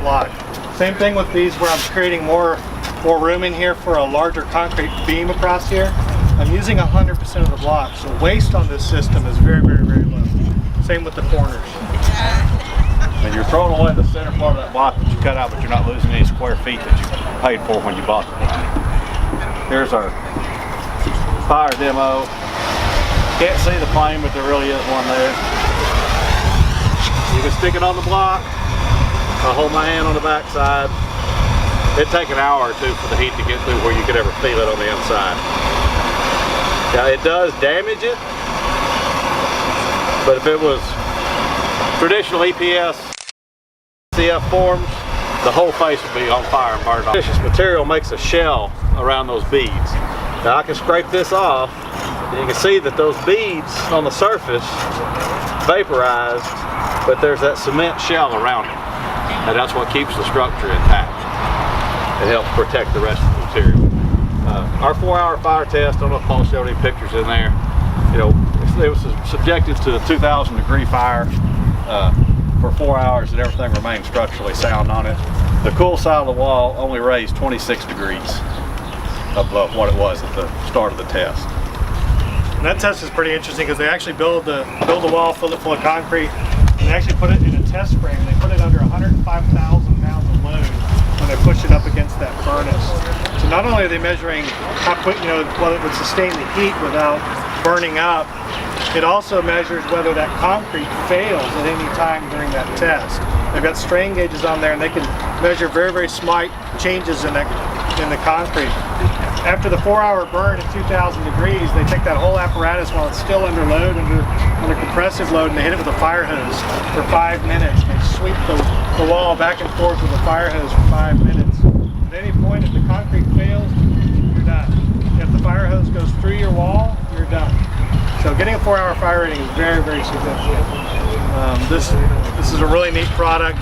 block. Same thing with these where I'm creating more room in here for a larger concrete beam across here. I'm using 100% of the block, so waste on this system is very, very, very low. Same with the corners. And you're throwing away the center part of that block that you cut out, but you're not losing any square feet that you paid for when you bought the block. Here's our fire demo. Can't see the flame, but there really is one there. You can stick it on the block. I'll hold my hand on the back side. It'd take an hour or two for the heat to get through where you could ever feel it on the inside. Now it does damage it, but if it was traditional EPS CF forms, the whole face would be on fire and burned off. This material makes a shell around those beads. Now I can scrape this off, and you can see that those beads on the surface vaporized, but there's that cement shell around it, and that's what keeps the structure intact. It helps protect the rest of the material. Our 4-hour fire test, I don't know if Paul showed any pictures in there. You know, it was subjected to a 2,000 degree fire for 4 hours, and everything remained structurally sound on it. The cool side of the wall only raised 26 degrees above what it was at the start of the test. And that test is pretty interesting because they actually build the wall, fill it full of concrete, and they actually put it in a test frame. They put it under 105,000 pounds of load when they push it up against that furnace. So not only are they measuring how quick, whether it would sustain the heat without burning up, it also measures whether that concrete fails at any time during that test. They've got strain gauges on there, and they can measure very, very slight changes in the concrete. After the 4-hour burn at 2,000 degrees, they take that whole apparatus while it's still under load, under compressive load, and they hit it with a fire hose for 5 minutes. They sweep the wall back and forth with a fire hose for 5 minutes. At any point, if the concrete fails, you're done. If the fire hose goes through your wall, you're done. So getting a 4-hour fire rating is very, very significant. This is a really neat product.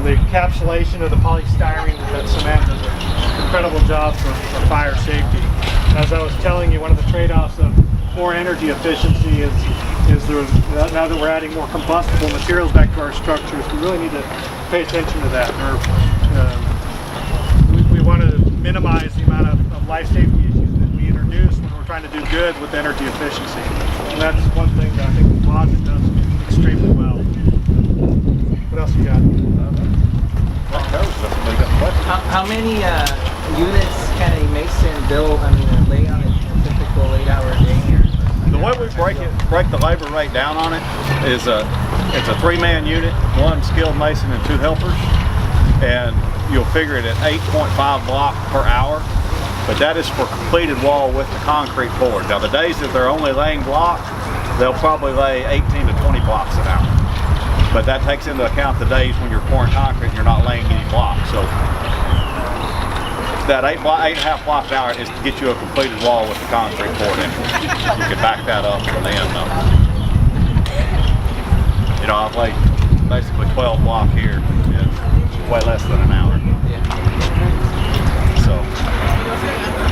The encapsulation of the polystyrene with that cement does an incredible job for fire safety. As I was telling you, one of the trade-offs of more energy efficiency is now that we're adding more combustible materials back to our structures, we really need to pay attention to that. We want to minimize the amount of life safety issues that we introduce when we're trying to do good with energy efficiency. And that's one thing that I think composite does extremely well. What else you got? How many units can a mason build? Lay on a typical 8-hour day here? The way we break the labor rate down on it is it's a 3-man unit, 1 skilled mason and 2 helpers, and you'll figure it at 8.5 block per hour. But that is for completed wall with the concrete poured. Now the days that they're only laying block, they'll probably lay 18 to 20 blocks an hour. But that takes into account the days when you're pouring concrete and you're not laying any blocks. So that 8.5 block an hour is to get you a completed wall with the concrete poured in. You can back that up from the end though. I've laid basically 12 block here in way less than an hour. So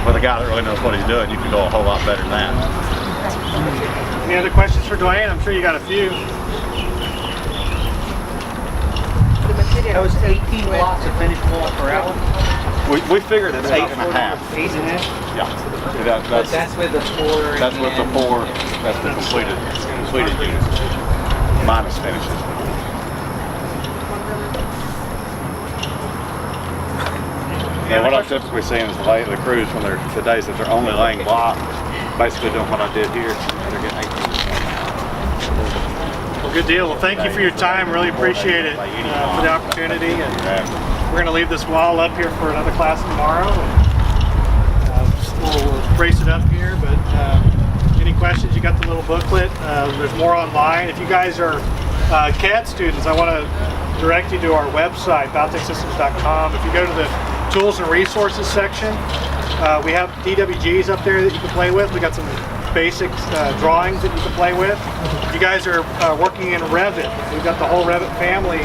with a guy that really knows what he's doing, you can go a whole lot better than that. Any other questions for Dwayne? I'm sure you got a few. That was 18 blocks of finished wall per hour? We figured it's 8.5. 8.5? Yeah. That's with the 4. That's with the 4. That's the completed unit. Minus finishes. And what I'm typically seeing is the crews when they're the days that they're only laying block, basically doing what I did here. They're getting 18. Well, good deal. Well, thank you for your time. Really appreciate it for the opportunity. And we're going to leave this wall up here for another class tomorrow. And, we'll brace it up here. But any questions? You got the little booklet. There's more online. If you guys are CAD students, I want to direct you to our website, valtechsystems.com. If you go to the Tools and Resources section, we have DWGs up there that you can play with. We got some basic drawings that you can play with. If you guys are working in Revit, we've got the whole Revit family.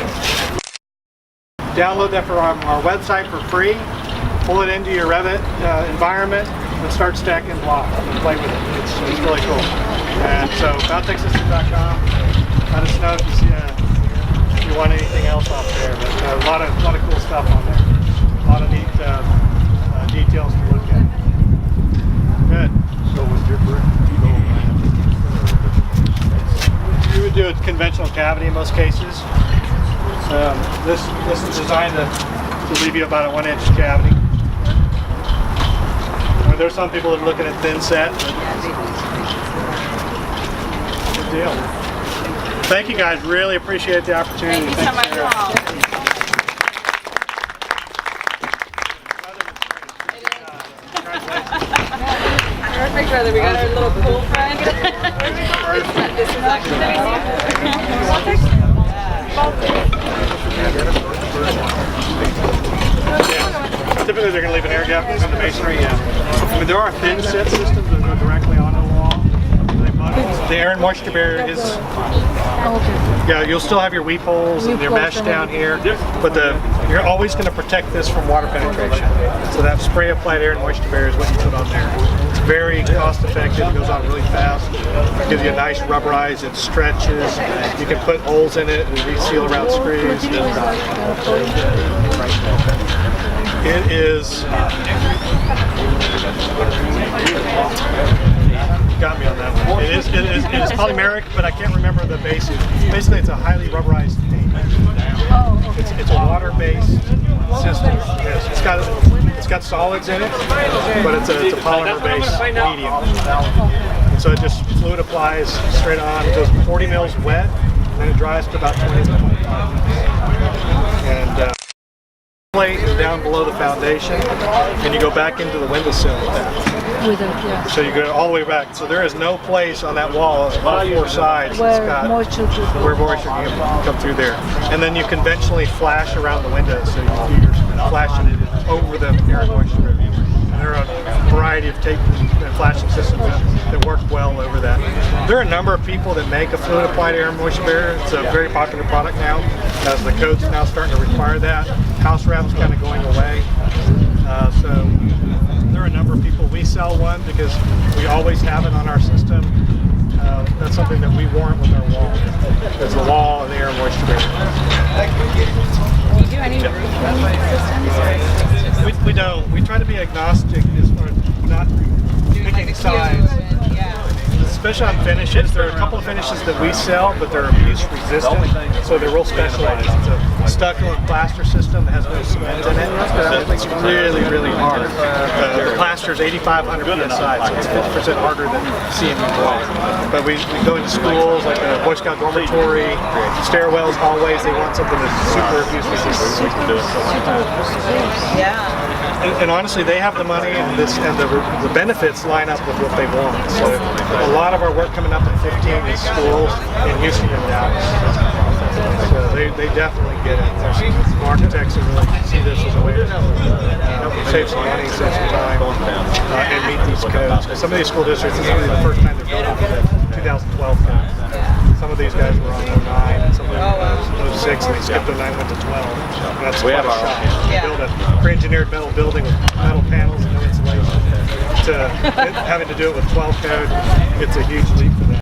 Download that from our website for free. Pull it into your Revit environment and start stacking blocks and play with it. It's really cool. And so valtechsystems.com. Let us know if you want anything else off there. But a lot of stuff on there. A lot of neat details to look at. Good. So with your brick, You would do a conventional cavity in most cases. This is designed to leave you about a 1-inch cavity. I mean, there's some people that are looking at thin set. Good deal. Thank you guys. Really appreciate the opportunity. Thank you so much, Sarah. Paul. Perfect weather. We got our little pool friend. This is actually Typically they're going to leave an air gap in the masonry. I mean, there are thin set systems that go directly onto the wall. The air and moisture barrier is, yeah, you'll still have your weep holes and your mesh down here, but you're always going to protect this from water penetration. So that spray applied air and moisture barrier is what you put on there. It's very cost effective, it goes on really fast, it gives you a nice rubberized, it stretches, you can put holes in it and reseal around screws. It is, got me on that one. It is polymeric, but I can't remember the base. Basically, it's a highly rubberized paint. It's a water-based system. Yes, it's got solids in it, but it's a polymer-based medium. And so it just fluid applies straight on. It goes 40 mils wet, and then it dries to about 20 to 25 mils. And plate is down below the foundation, and you go back into the windowsill with that. So you go all the way back. So there is no place on that wall on 4 sides where moisture can come through there. And then you conventionally flash around the window, so you do your flashing over the air and moisture. And there are a variety of tape and flashing systems that work well over that. There are a number of people that make a fluid applied air and moisture barrier. It's a very popular product now, as the code's now starting to require that. House wrap's kind of going away. So there are a number of people. We sell one because we always have it on our system. That's something that we warrant with our wall. It's the wall and the air and moisture barrier. Do you do any systems? We don't. We try to be agnostic as far as not picking sides. Especially on finishes, there are a couple of finishes that we sell, but they're abuse resistant, so they're real specialized. It's a stucco and plaster system that has no cement in it. It's really, really hard. The plaster is 8,500 PSI, so it's 50% harder than CMU wall. But we go into schools like a Boy Scout dormitory, stairwells, hallways. They want something that's super abuse resistant. Yeah. And honestly, they have the money, and the benefits line up with what they want. So a lot of our work coming up in 15 is schools in Houston and Dallas. So they definitely get it. There's some architects who really see this as a way to help save some money, save some time, and meet these codes. Some of these school districts, this is really the first time they're building the 2012 code. Some of these guys were on 09, and some of them were 06, and they skipped 09, went to 12. And that's quite a shot. To build a pre-engineered metal building with metal panels and no insulation, to having to do it with 12 code, it's a huge leap for them.